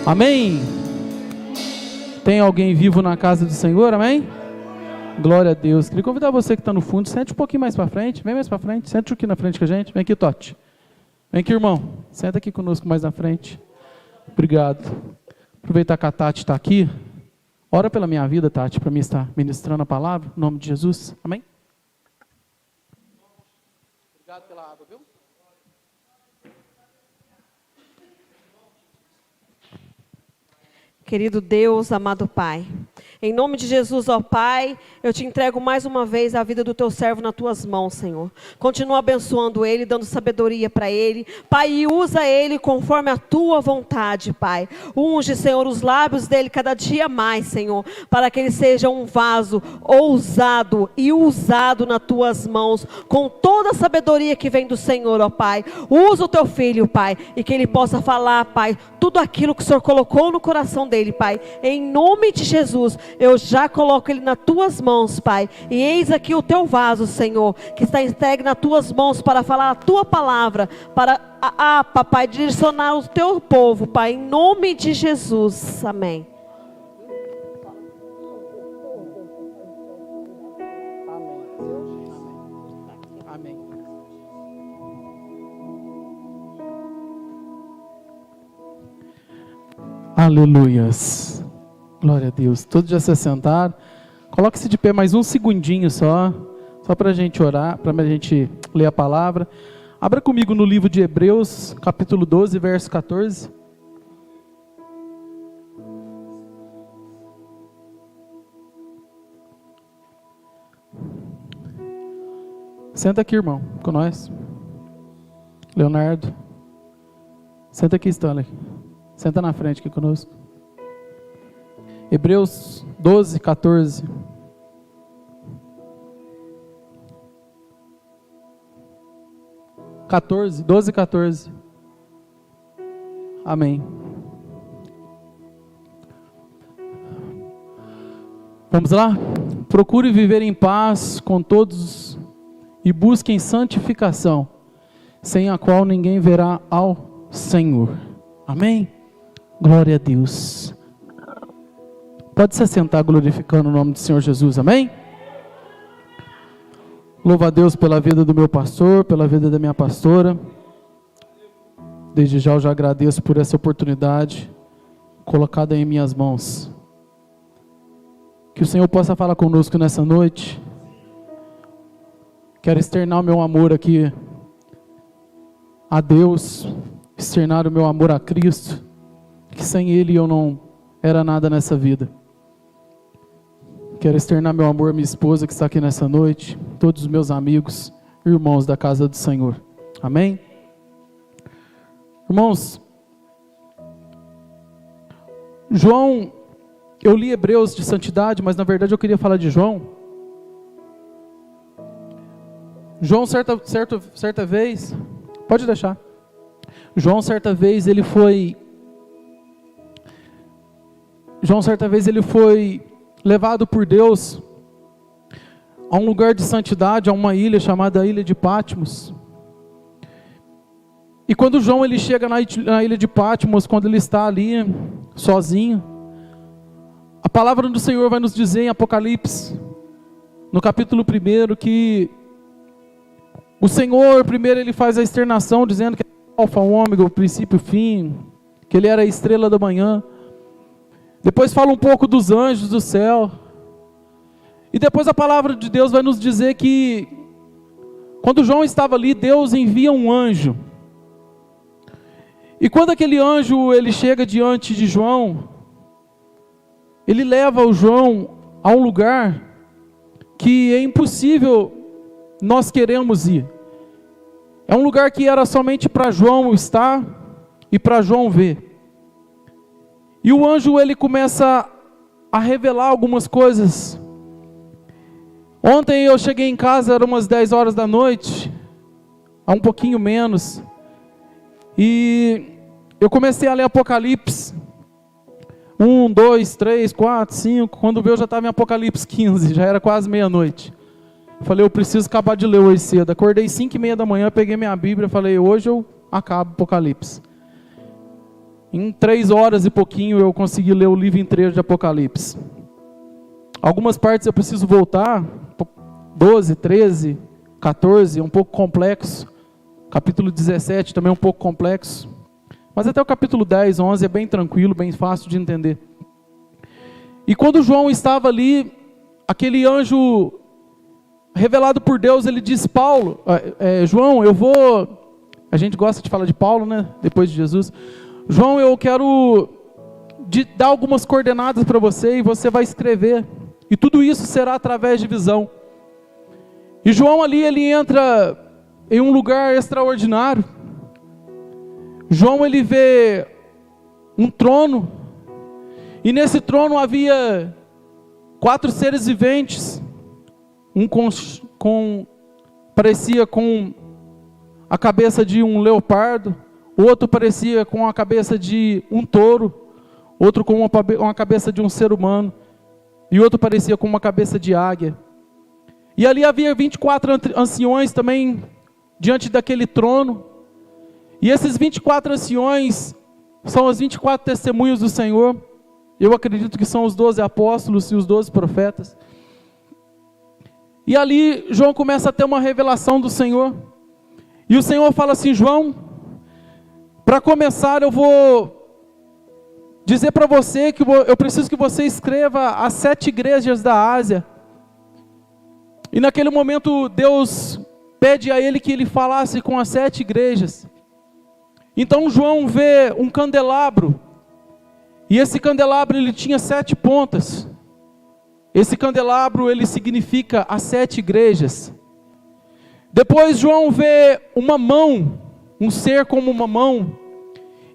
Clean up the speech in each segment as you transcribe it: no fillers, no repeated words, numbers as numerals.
Amém? Tem alguém vivo na casa do Senhor? Amém? Glória a Deus. Queria convidar você que está no fundo, sente um pouquinho mais para frente, vem mais para frente, sente aqui na frente com a gente, vem aqui, Totti. Vem aqui, irmão, senta aqui conosco mais na frente. Obrigado. Aproveitar que a Tati está aqui, ora pela minha vida, Tati, para mim estar ministrando a palavra, em nome de Jesus, amém? Obrigado pela água, viu? Querido Deus, amado Pai, em nome de Jesus, ó Pai, eu te entrego mais uma vez a vida do teu servo nas tuas mãos, Senhor. Continua abençoando ele, dando sabedoria para ele. Pai, e usa ele conforme a tua vontade, Pai. Unge, Senhor, os lábios dele cada dia mais, Senhor, para que ele seja um vaso ousado e usado nas tuas mãos, com toda a sabedoria que vem do Senhor, ó Pai. Usa o teu filho, Pai, e que ele possa falar, Pai, tudo aquilo que o Senhor colocou no coração dele, Pai. Em nome de Jesus, eu já coloco ele nas tuas mãos, Pai. E eis aqui o teu vaso, Senhor, que está entregue nas tuas mãos para falar a tua palavra, para, Papai, direcionar o teu povo, Pai, em nome de Jesus. Amém. Amém. Aleluias. Glória a Deus. Todos já se assentaram. Coloque-se de pé mais um segundinho só para a gente orar, para a gente ler a palavra. Abra comigo no livro de Hebreus, capítulo 12, verso 14. Senta aqui, irmão, com nós. Leonardo. Senta aqui, Stanley. Senta na frente aqui conosco. Hebreus 12, 14. Doze, 14. Amém. Vamos lá? Procure viver em paz com todos e busquem santificação, sem a qual ninguém verá ao Senhor. Amém? Glória a Deus. Pode se assentar glorificando o nome do Senhor Jesus, amém? Louvo a Deus pela vida do meu pastor, pela vida da minha pastora. Desde já eu já agradeço por essa oportunidade colocada em minhas mãos. Que o Senhor possa falar conosco nessa noite. Quero externar o meu amor aqui a Deus, externar o meu amor a Cristo, que sem Ele eu não era nada nessa vida. Quero externar meu amor à minha esposa que está aqui nessa noite, todos os meus amigos, irmãos da casa do Senhor. Amém? Irmãos, João, eu li Hebreus de santidade, mas na verdade eu queria falar de João. João certa vez, pode deixar. João certa vez ele foi levado por Deus a um lugar de santidade, a uma ilha chamada Ilha de Patmos. E quando João ele chega na Ilha de Patmos, quando ele está ali sozinho, a palavra do Senhor vai nos dizer em Apocalipse, no capítulo 1, que o Senhor primeiro ele faz a externação dizendo que é o alfa, o ômega, o princípio e o fim, que ele era a estrela da manhã. Depois fala um pouco dos anjos do céu. E depois a palavra de Deus vai nos dizer que quando João estava ali, Deus envia um anjo. E quando aquele anjo ele chega diante de João, ele leva o João a um lugar que é impossível nós queremos ir. É um lugar que era somente para João estar e para João ver. E o anjo ele começa a revelar algumas coisas. Ontem eu cheguei em casa, eram umas 10 horas da noite, há um pouquinho menos, e eu comecei a ler Apocalipse 1, 2, 3, 4, 5, quando veio eu já estava em Apocalipse 15, já era quase meia-noite. Falei, eu preciso acabar de ler hoje cedo. Acordei 5:30 da manhã, peguei minha Bíblia, falei, hoje eu acabo Apocalipse. Em 3 horas e pouquinho eu consegui ler o livro inteiro de Apocalipse. Algumas partes eu preciso voltar, 12, 13, 14, é um pouco complexo. Capítulo 17 também é um pouco complexo. Mas até o capítulo 10, 11 é bem tranquilo, bem fácil de entender. E quando João estava ali, aquele anjo revelado por Deus, ele diz: Paulo, João, eu vou... A gente gosta de falar de Paulo, né? Depois de Jesus. João, eu quero dar algumas coordenadas para você e você vai escrever. E tudo isso será através de visão. E João ali, ele entra em um lugar extraordinário. João, ele vê um trono. E nesse trono havia 4 seres viventes. Um parecia com a cabeça de um leopardo. O outro parecia com a cabeça de um touro. Outro com uma cabeça de um ser humano. E outro parecia com uma cabeça de águia. E ali havia 24 anciões também diante daquele trono. E esses 24 anciões são as 24 testemunhas do Senhor. Eu acredito que são os 12 apóstolos e os 12 profetas. E ali João começa a ter uma revelação do Senhor. E o Senhor fala assim: João, para começar eu vou dizer para você que eu preciso que você escreva as 7 igrejas da Ásia. E naquele momento Deus pede a ele que ele falasse com as 7 igrejas. Então João vê um candelabro. E esse candelabro ele tinha 7 pontas. Esse candelabro ele significa as 7 igrejas. Depois João vê uma mão, um ser como uma mão.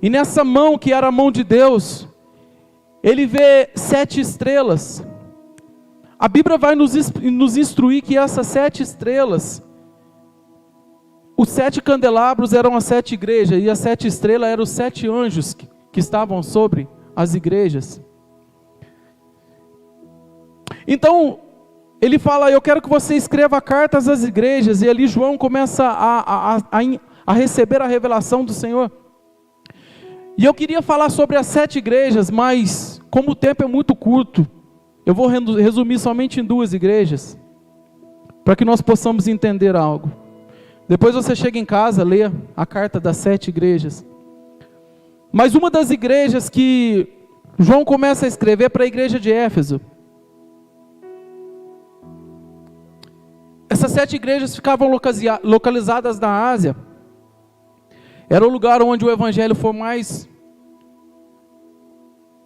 E nessa mão, que era a mão de Deus, ele vê 7 estrelas. A Bíblia vai nos instruir que essas 7 estrelas, os 7 candelabros eram as 7 igrejas, e as 7 estrelas eram os 7 anjos que estavam sobre as igrejas. Então, ele fala: eu quero que você escreva cartas às igrejas. E ali João começa a receber a revelação do Senhor. E eu queria falar sobre as 7 igrejas, mas como o tempo é muito curto, eu vou resumir somente em 2 igrejas, para que nós possamos entender algo. Depois você chega em casa, lê a carta das 7 igrejas. Mas uma das igrejas que João começa a escrever é para a igreja de Éfeso. Essas 7 igrejas ficavam localizadas na Ásia. Era o lugar onde o evangelho foi mais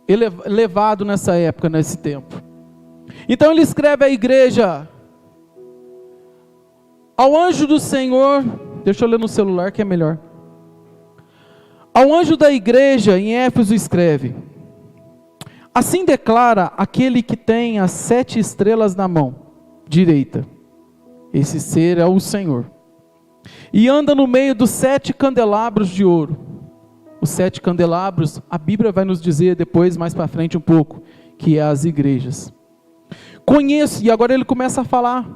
elevado nessa época, nesse tempo. Então ele escreve à igreja: ao anjo do Senhor, deixa eu ler no celular que é melhor. Ao anjo da igreja em Éfeso escreve: assim declara aquele que tem as 7 estrelas na mão direita. Esse ser é o Senhor. E anda no meio dos 7 candelabros de ouro. Os 7 candelabros, a Bíblia vai nos dizer depois, mais para frente um pouco, que é as igrejas. Conheço, e agora ele começa a falar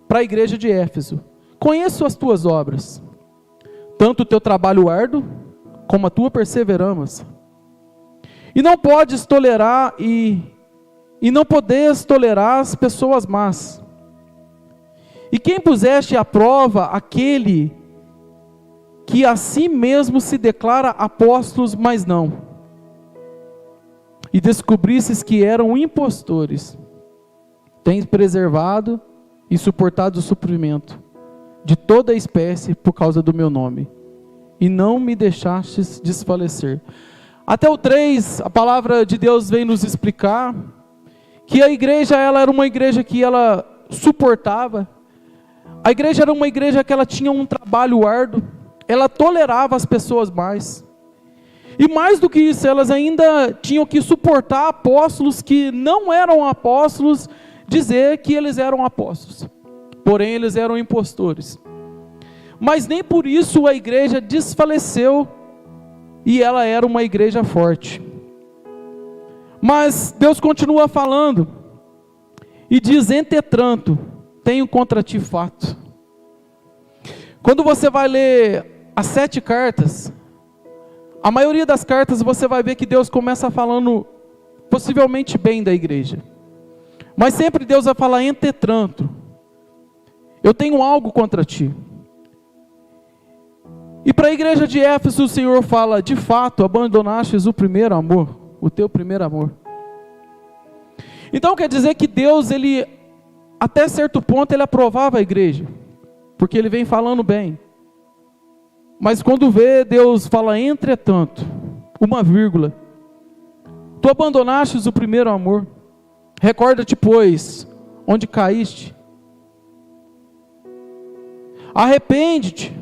para a igreja de Éfeso: conheço as tuas obras, tanto o teu trabalho árduo, como a tua perseverança. E não podes tolerar, e não podes tolerar as pessoas más. E quem puseste à prova aquele que a si mesmo se declara apóstolos, mas não. E descobrisses que eram impostores. Tens preservado e suportado o sofrimento de toda a espécie por causa do meu nome. E não me deixastes desfalecer. Até o 3, a palavra de Deus vem nos explicar que a igreja, ela era uma igreja que ela suportava. A igreja era uma igreja que ela tinha um trabalho árduo, ela tolerava as pessoas mais. E mais do que isso, elas ainda tinham que suportar apóstolos que não eram apóstolos, dizer que eles eram apóstolos. Porém, eles eram impostores. Mas nem por isso a igreja desfaleceu e ela era uma igreja forte. Mas Deus continua falando e diz: entretanto, tenho contra ti fato. Quando você vai ler as 7 cartas, a maioria das cartas você vai ver que Deus começa falando possivelmente bem da igreja. Mas sempre Deus vai falar, entretanto, eu tenho algo contra ti. E para a igreja de Éfeso o Senhor fala, de fato, abandonastes o primeiro amor, o teu primeiro amor. Então quer dizer que Deus, ele, até certo ponto, ele aprovava a igreja, porque ele vem falando bem. Mas quando vê, Deus fala, entretanto, uma vírgula, tu abandonastes o primeiro amor. Recorda-te, pois, onde caíste. Arrepende-te.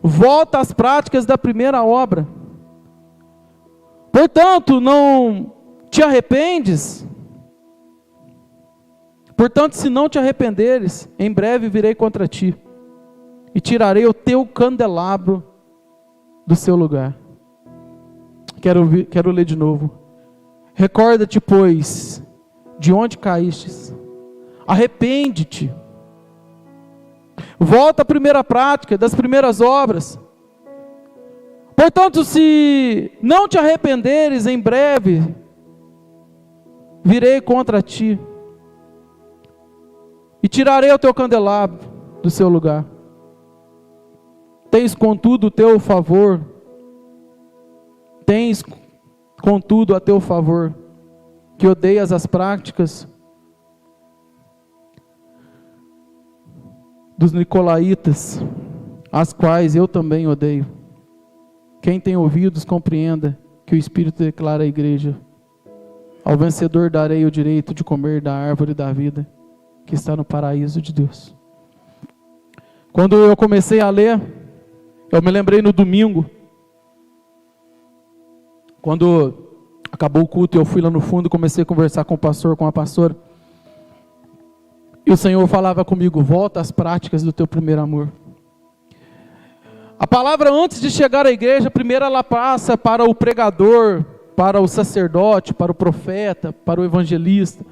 Volta às práticas da primeira obra. Portanto, não te arrependes. Portanto, se não te arrependeres, em breve virei contra ti e tirarei o teu candelabro do seu lugar. Quero ler de novo. Recorda-te, pois, de onde caístes. Arrepende-te. Volta à primeira prática das primeiras obras. Portanto, se não te arrependeres, em breve virei contra ti e tirarei o teu candelabro do seu lugar. Tens contudo a teu favor, que odeias as práticas dos nicolaítas, as quais eu também odeio. Quem tem ouvidos, compreenda que o Espírito declara à igreja: ao vencedor darei o direito de comer da árvore da vida, que está no paraíso de Deus. Quando eu comecei a ler, eu me lembrei no domingo, quando acabou o culto, eu fui lá no fundo e comecei a conversar com o pastor, com a pastora. E o Senhor falava comigo: volta às práticas do teu primeiro amor. A palavra, antes de chegar à igreja, primeiro ela passa para o pregador, para o sacerdote, para o profeta, para o evangelista.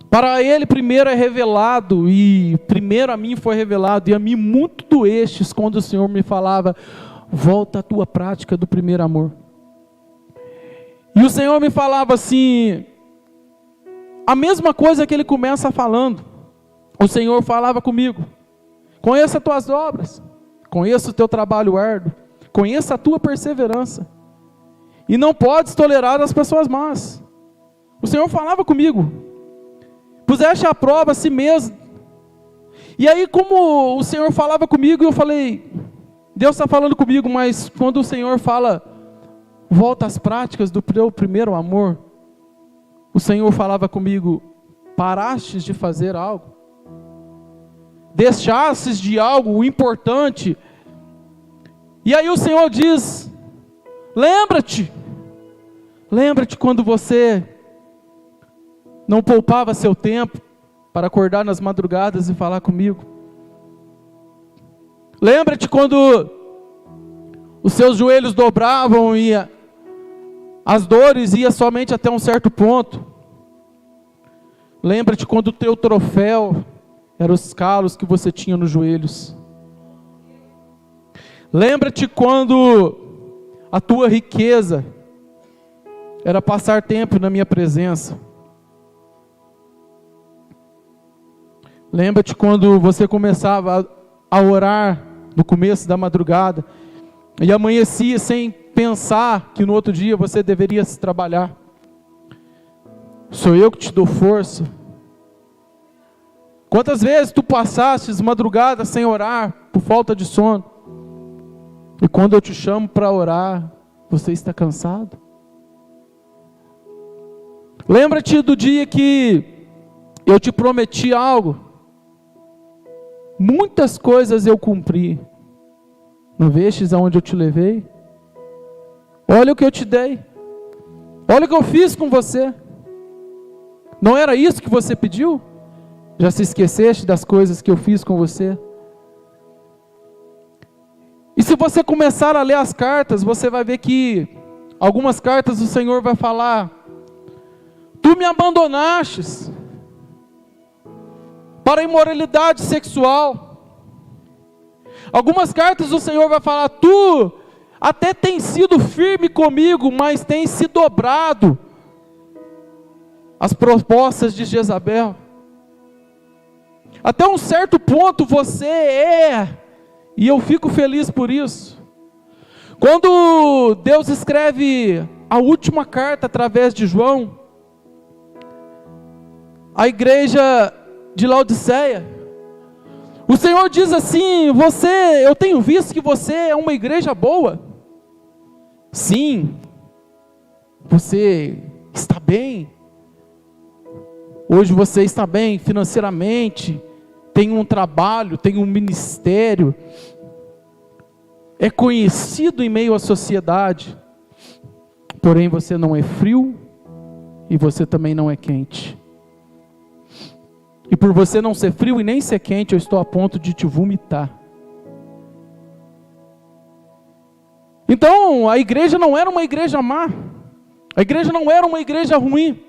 Para ele primeiro é revelado, e primeiro a mim foi revelado, e a mim muito doestes, quando o Senhor me falava: volta à tua prática do primeiro amor. E o Senhor me falava assim, a mesma coisa que Ele começa falando. O Senhor falava comigo: conheça as tuas obras, conheça o teu trabalho árduo, conheça a tua perseverança, e não podes tolerar as pessoas más. O Senhor falava comigo: puseste à prova a si mesmo. E aí, como o Senhor falava comigo, eu falei: Deus está falando comigo, mas quando o Senhor fala, volta às práticas do teu primeiro amor, o Senhor falava comigo: parastes de fazer algo, deixastes de algo importante. E aí o Senhor diz: lembra-te quando você não poupava seu tempo para acordar nas madrugadas e falar comigo. Lembra-te quando os seus joelhos dobravam e as dores iam somente até um certo ponto. Lembra-te quando o teu troféu eram os calos que você tinha nos joelhos. Lembra-te quando a tua riqueza era passar tempo na minha presença. Lembra-te quando você começava a orar no começo da madrugada e amanhecia sem pensar que no outro dia você deveria se trabalhar. Sou eu que te dou força. Quantas vezes tu passaste madrugada sem orar por falta de sono? E quando eu te chamo para orar, você está cansado? Lembra-te do dia que eu te prometi algo. Muitas coisas eu cumpri. Não vestes aonde eu te levei? Olha o que eu te dei. Olha o que eu fiz com você. Não era isso que você pediu? Já se esqueceste das coisas que eu fiz com você? E se você começar a ler as cartas, você vai ver que algumas cartas o Senhor vai falar: tu me abandonastes para a imoralidade sexual. Algumas cartas o Senhor vai falar: tu até tem sido firme comigo, mas tem se dobrado às propostas de Jezabel. Até um certo ponto você e eu fico feliz por isso. Quando Deus escreve a última carta através de João, a igreja de Laodiceia, o Senhor diz assim: eu tenho visto que você é uma igreja boa. Sim, você está bem. Hoje você está bem financeiramente, tem um trabalho, tem um ministério, é conhecido em meio à sociedade, porém você não é frio e você também não é quente. E por você não ser frio e nem ser quente, eu estou a ponto de te vomitar. Então, a igreja não era uma igreja má. A igreja não era uma igreja ruim.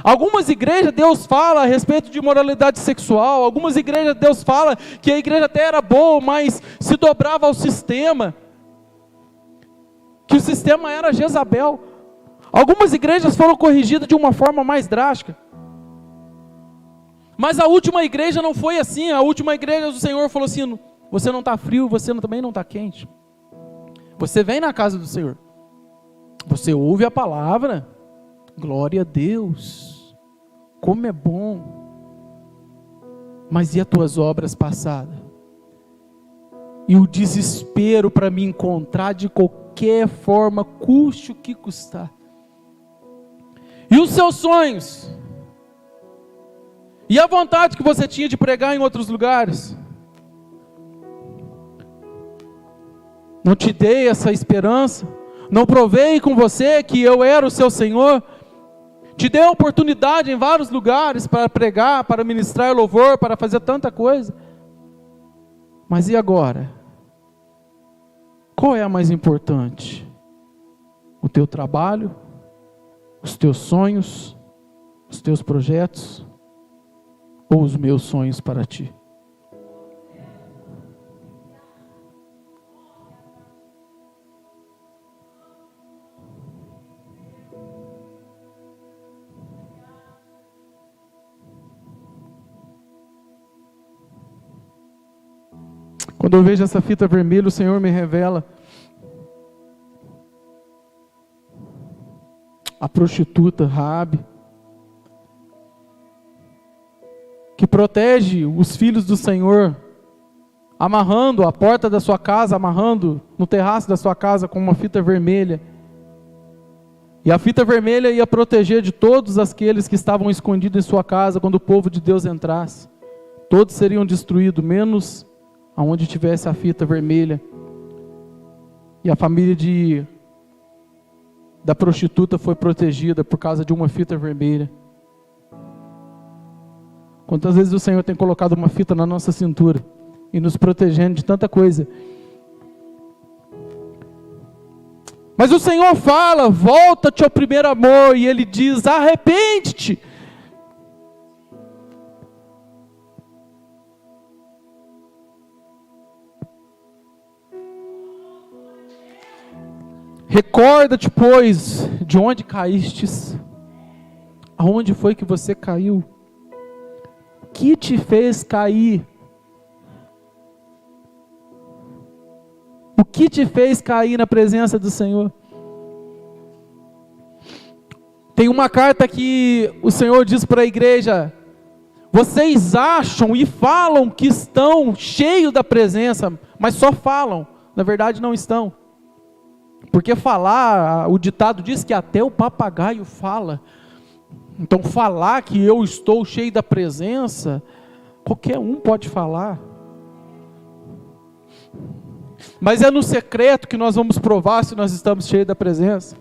Algumas igrejas Deus fala a respeito de moralidade sexual. Algumas igrejas Deus fala que a igreja até era boa, mas se dobrava ao sistema. Que o sistema era Jezabel. Algumas igrejas foram corrigidas de uma forma mais drástica. Mas a última igreja não foi assim. A última igreja do Senhor falou assim: você não está frio, você também não está quente. Você vem na casa do Senhor, você ouve a palavra, glória a Deus, como é bom. Mas e as tuas obras passadas? E o desespero para me encontrar de qualquer forma, custe o que custar. E os seus sonhos? E a vontade que você tinha de pregar em outros lugares? Não te dei essa esperança? Não provei com você que eu era o seu Senhor? Te dei a oportunidade em vários lugares para pregar, para ministrar louvor, para fazer tanta coisa. Mas e agora? Qual é a mais importante? O teu trabalho? Os teus sonhos? Os teus projetos? Ou os meus sonhos para ti? Quando eu vejo essa fita vermelha, o Senhor me revela a prostituta Raabe, que protege os filhos do Senhor, amarrando a porta da sua casa, amarrando no terraço da sua casa com uma fita vermelha. E a fita vermelha ia proteger de todos aqueles que estavam escondidos em sua casa quando o povo de Deus entrasse. Todos seriam destruídos, menos aonde tivesse a fita vermelha. E a família da prostituta foi protegida por causa de uma fita vermelha. Quantas vezes o Senhor tem colocado uma fita na nossa cintura e nos protegendo de tanta coisa. Mas o Senhor fala: volta-te ao primeiro amor. E Ele diz: arrepende-te. Recorda-te, pois, de onde caístes. Aonde foi que você caiu? O que te fez cair? O que te fez cair na presença do Senhor? Tem uma carta que o Senhor diz para a igreja: vocês acham e falam que estão cheios da presença, mas só falam, na verdade não estão. Porque falar, o ditado diz que até o papagaio fala. Então falar que eu estou cheio da presença, qualquer um pode falar. Mas é no secreto que nós vamos provar se nós estamos cheios da presença.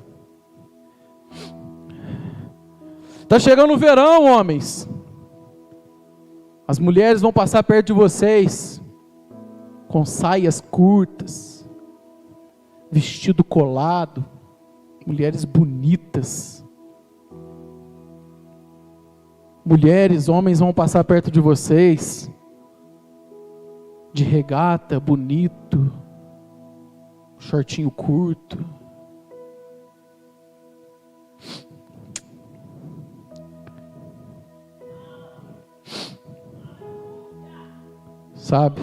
Está chegando o verão, homens. As mulheres vão passar perto de vocês com saias curtas, vestido colado, mulheres bonitas. Mulheres, homens vão passar perto de vocês de regata, bonito, shortinho curto. Sabe?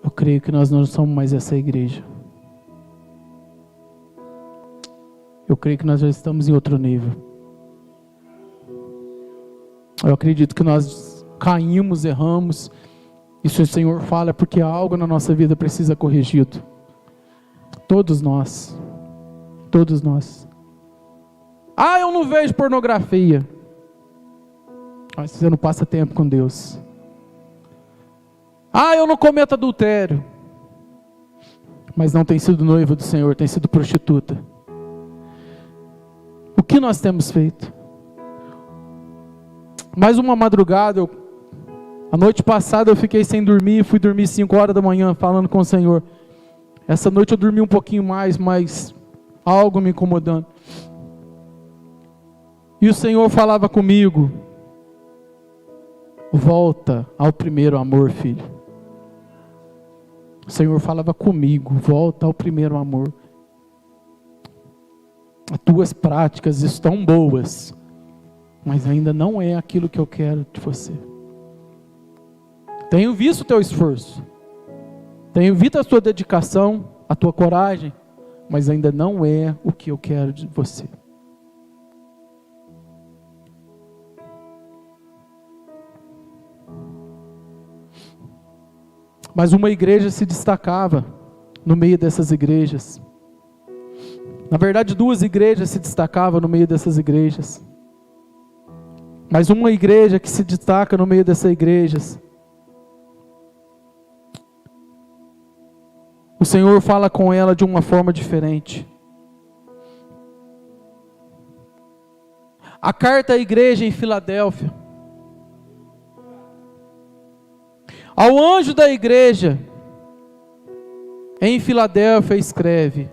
Eu creio que nós não somos mais essa igreja. Eu creio que nós já estamos em outro nível. Eu acredito que nós caímos, erramos. E se o Senhor fala é porque algo na nossa vida precisa ser corrigido. Todos nós. Todos nós. Ah, eu não vejo pornografia. Mas você não passa tempo com Deus. Ah, eu não cometo adultério. Mas não tem sido noiva do Senhor, tem sido prostituta. O que nós temos feito? Mais uma madrugada, a noite passada eu fiquei sem dormir, fui dormir 5 horas da manhã falando com o Senhor. Essa noite eu dormi um pouquinho mais, mas algo me incomodando. E o Senhor falava comigo: volta ao primeiro amor, filho. O Senhor falava comigo: volta ao primeiro amor. As tuas práticas estão boas, mas ainda não é aquilo que eu quero de você. Tenho visto o teu esforço, tenho visto a tua dedicação, a tua coragem, mas ainda não é o que eu quero de você. Mas uma igreja se destacava no meio dessas igrejas. Na verdade, 2 igrejas se destacavam no meio dessas igrejas. Mas uma igreja que se destaca no meio dessas igrejas, o Senhor fala com ela de uma forma diferente. A carta à igreja em Filadélfia. Ao anjo da igreja em Filadélfia escreve: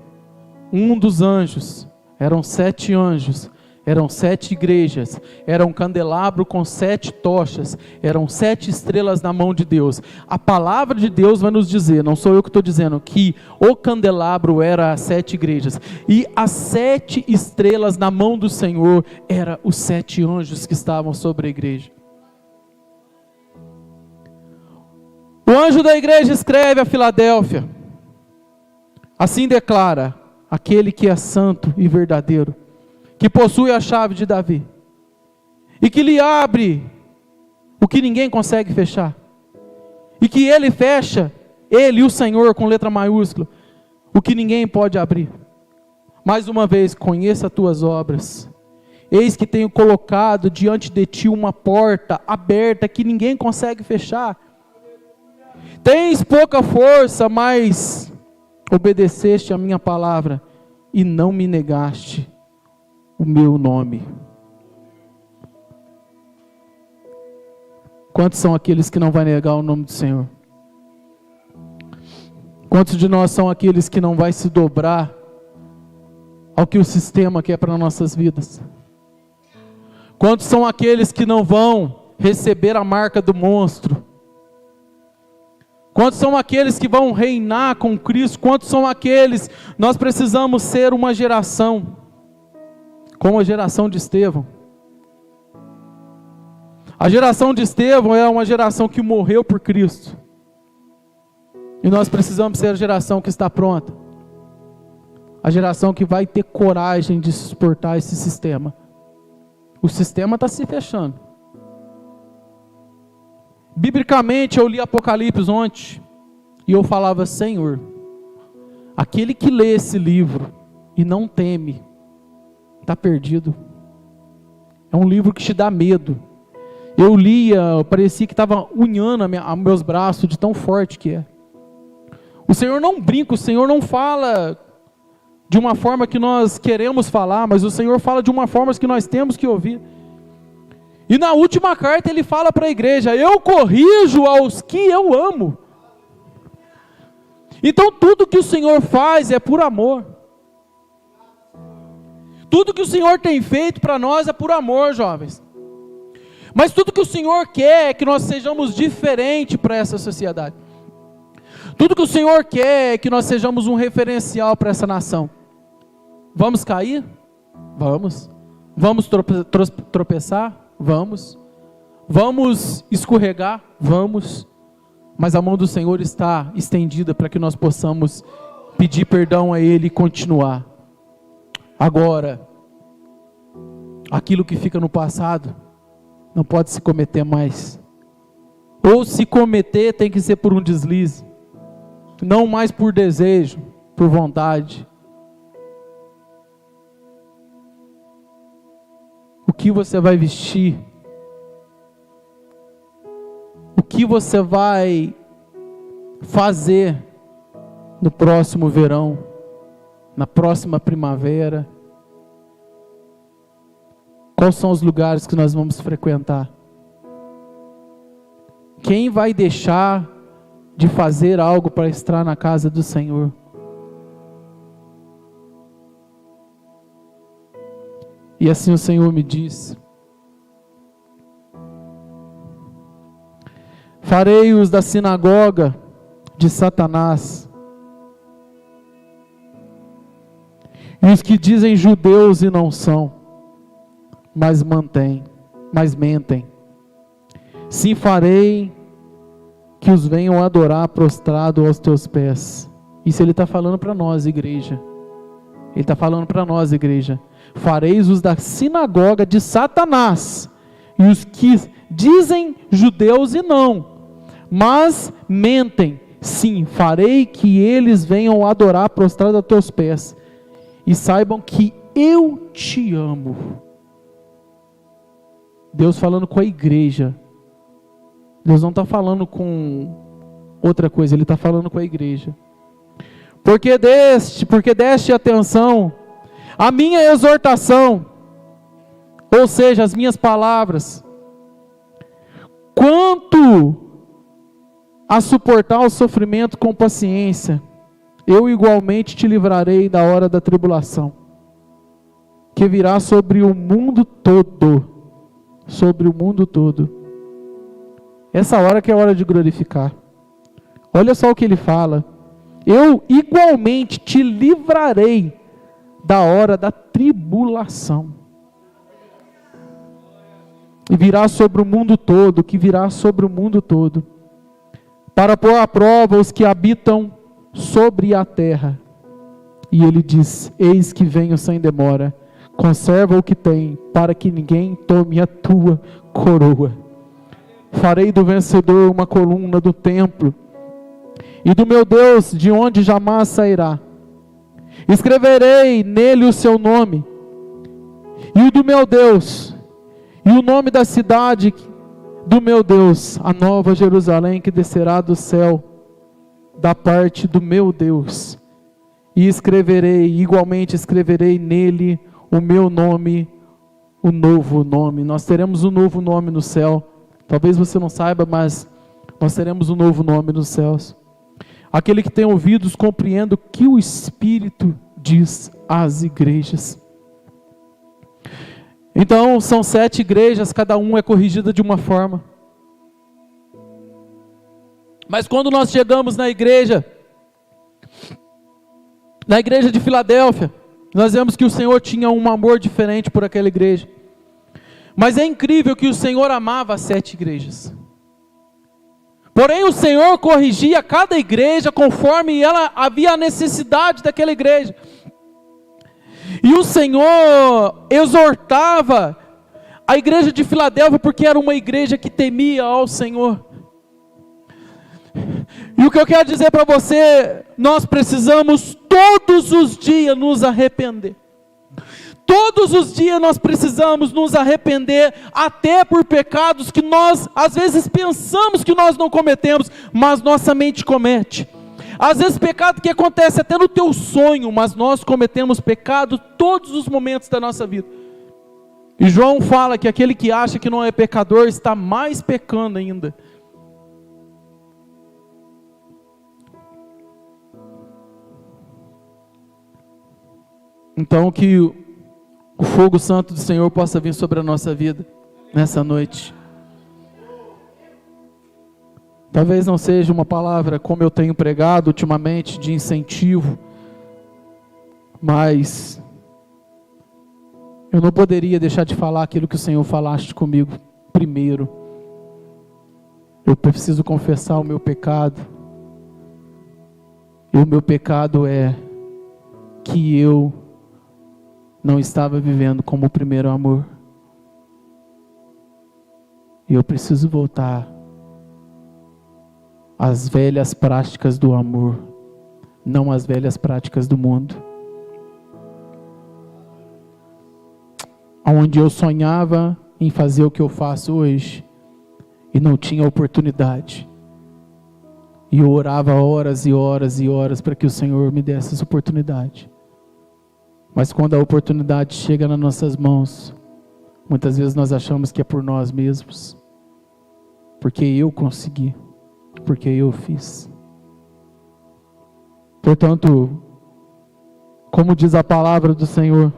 um dos anjos, eram 7 anjos, eram 7 igrejas, era um candelabro com 7 tochas, eram 7 estrelas na mão de Deus. A palavra de Deus vai nos dizer, não sou eu que estou dizendo, que o candelabro era as 7 igrejas, e as 7 estrelas na mão do Senhor, eram os 7 anjos que estavam sobre a igreja. O anjo da igreja escreve a Filadélfia, assim declara: aquele que é santo e verdadeiro, que possui a chave de Davi, e que lhe abre o que ninguém consegue fechar, e que ele fecha, ele, o Senhor, com letra maiúscula, o que ninguém pode abrir. Mais uma vez, conheça as tuas obras, eis que tenho colocado diante de ti uma porta aberta, que ninguém consegue fechar. Tens pouca força, mas obedeceste a minha palavra, e não me negaste o meu nome. Quantos são aqueles que não vão negar o nome do Senhor? Quantos de nós são aqueles que não vai se dobrar ao que o sistema quer para nossas vidas? Quantos são aqueles que não vão receber a marca do monstro? Quantos são aqueles que vão reinar com Cristo? Quantos são aqueles? Nós precisamos ser uma geração, como a geração de Estevão. A geração de Estevão é uma geração que morreu por Cristo. E nós precisamos ser a geração que está pronta. A geração que vai ter coragem de suportar esse sistema. O sistema está se fechando. Biblicamente eu li Apocalipse ontem, e eu falava: Senhor, aquele que lê esse livro e não teme, está perdido. É um livro que te dá medo. Eu lia, parecia que estava unhando meus braços de tão forte que é. O Senhor não brinca, o Senhor não fala de uma forma que nós queremos falar, mas o Senhor fala de uma forma que nós temos que ouvir. E na última carta ele fala para a igreja: eu corrijo aos que eu amo. Então tudo que o Senhor faz é por amor. Tudo que o Senhor tem feito para nós é por amor, jovens. Mas tudo que o Senhor quer é que nós sejamos diferentes para essa sociedade. Tudo que o Senhor quer é que nós sejamos um referencial para essa nação. Vamos cair? Vamos. Vamos tropeçar? Vamos. Vamos escorregar? Vamos. Mas a mão do Senhor está estendida para que nós possamos pedir perdão a Ele e continuar. Agora, aquilo que fica no passado não pode se cometer mais. Ou se cometer, tem que ser por um deslize. Não mais por desejo, por vontade. O que você vai vestir? O que você vai fazer no próximo verão? Na próxima primavera? Quais são os lugares que nós vamos frequentar? Quem vai deixar de fazer algo para estar na casa do Senhor? E assim o Senhor me disse: farei-os da sinagoga de Satanás, e os que dizem judeus e não são, mas mentem. Sim, farei que os venham adorar prostrado aos teus pés. Isso ele está falando para nós, igreja. Ele está falando para nós, igreja. Fareis os da sinagoga de Satanás, e os que dizem judeus e não, mas mentem. Sim, farei que eles venham adorar prostrado aos teus pés, e saibam que eu te amo. Deus falando com a igreja. Deus não está falando com outra coisa, Ele está falando com a igreja. Porque deste atenção à minha exortação, ou seja, as minhas palavras, quanto a suportar o sofrimento com paciência, eu igualmente te livrarei da hora da tribulação, que virá sobre o mundo todo. Sobre o mundo todo. Essa hora que é a hora de glorificar. Olha só o que ele fala: eu igualmente te livrarei da hora da tribulação. E virá sobre o mundo todo, que virá sobre o mundo todo, para pôr à prova os que habitam sobre a terra. E ele diz: eis que venho sem demora. Conserva o que tem, para que ninguém tome a tua coroa. Farei do vencedor uma coluna do templo, e do meu Deus, de onde jamais sairá. Escreverei nele o seu nome, e o do meu Deus, e o nome da cidade do meu Deus, a nova Jerusalém que descerá do céu, da parte do meu Deus. E igualmente escreverei nele o meu nome, o novo nome. Nós teremos um novo nome no céu. Talvez você não saiba, mas nós teremos um novo nome nos céus. Aquele que tem ouvidos, compreenda o que o Espírito diz às igrejas. Então, são 7 igrejas, cada uma é corrigida de uma forma. Mas quando nós chegamos na igreja de Filadélfia, nós vemos que o Senhor tinha um amor diferente por aquela igreja. Mas é incrível que o Senhor amava as 7 igrejas. Porém o Senhor corrigia cada igreja conforme ela havia a necessidade daquela igreja. E o Senhor exortava a igreja de Filadélfia porque era uma igreja que temia ao Senhor. E o que eu quero dizer para você, nós precisamos todos os dias nos arrepender. Todos os dias nós precisamos nos arrepender, até por pecados que nós, às vezes, pensamos que nós não cometemos, mas nossa mente comete. Às vezes pecado que acontece até no teu sonho, mas nós cometemos pecado todos os momentos da nossa vida. E João fala que aquele que acha que não é pecador, está mais pecando ainda. Então que o fogo santo do Senhor possa vir sobre a nossa vida nessa noite. Talvez não seja uma palavra como eu tenho pregado ultimamente, de incentivo, mas eu não poderia deixar de falar aquilo que o Senhor falaste comigo primeiro. Eu preciso confessar o meu pecado. E o meu pecado é que eu não estava vivendo como o primeiro amor. E eu preciso voltar às velhas práticas do amor, não às velhas práticas do mundo. Onde eu sonhava em fazer o que eu faço hoje e não tinha oportunidade. E eu orava horas e horas e horas para que o Senhor me desse essa oportunidade. Mas quando a oportunidade chega nas nossas mãos, muitas vezes nós achamos que é por nós mesmos. Porque eu consegui. Porque eu fiz. Portanto, como diz a palavra do Senhor,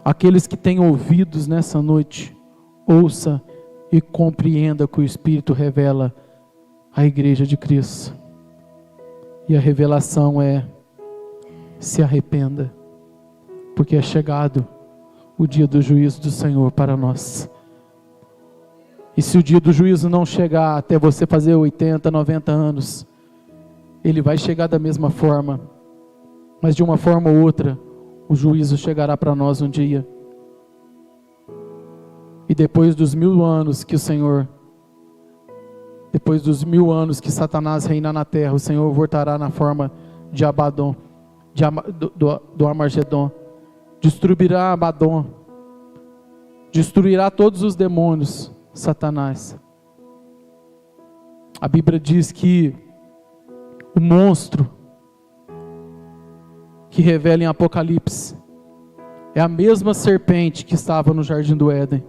aqueles que têm ouvidos nessa noite, ouça e compreenda o que o Espírito revela à igreja de Cristo. E a revelação é: se arrependa, porque é chegado o dia do juízo do Senhor para nós. E se o dia do juízo não chegar até você fazer 80, 90 anos, ele vai chegar da mesma forma, mas de uma forma ou outra, o juízo chegará para nós um dia. E depois dos 1000 anos que o Senhor, depois dos 1000 anos que Satanás reina na terra, o Senhor voltará na forma de Abaddon, do Armagedon, destruirá Abaddon, destruirá todos os demônios, Satanás. A Bíblia diz que o monstro que revela em Apocalipse é a mesma serpente que estava no Jardim do Éden.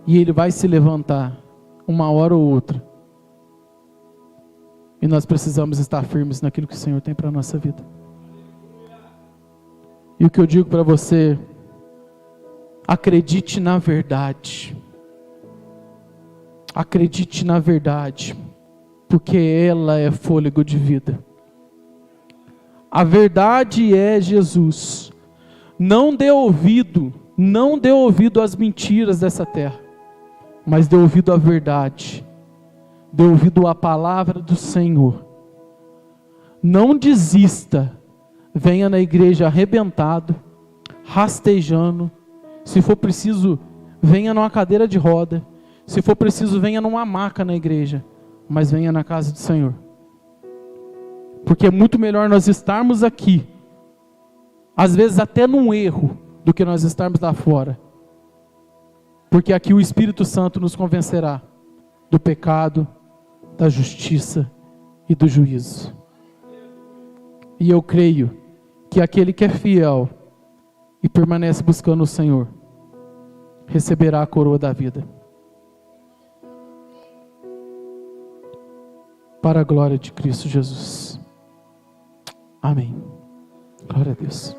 E ele vai se levantar uma hora ou outra. E nós precisamos estar firmes naquilo que o Senhor tem para a nossa vida. E o que eu digo para você: acredite na verdade. Acredite na verdade, porque ela é fôlego de vida. A verdade é Jesus. Não dê ouvido às mentiras dessa terra, mas dê ouvido à verdade. Dê ouvido à palavra do Senhor. Não desista. Venha na igreja arrebentado, rastejando. Se for preciso, venha numa cadeira de roda. Se for preciso, venha numa maca na igreja. Mas venha na casa do Senhor. Porque é muito melhor nós estarmos aqui, às vezes até num erro, do que nós estarmos lá fora. Porque aqui o Espírito Santo nos convencerá do pecado, da justiça e do juízo. E eu creio que aquele que é fiel e permanece buscando o Senhor, receberá a coroa da vida. Para a glória de Cristo Jesus. Amém. Glória a Deus.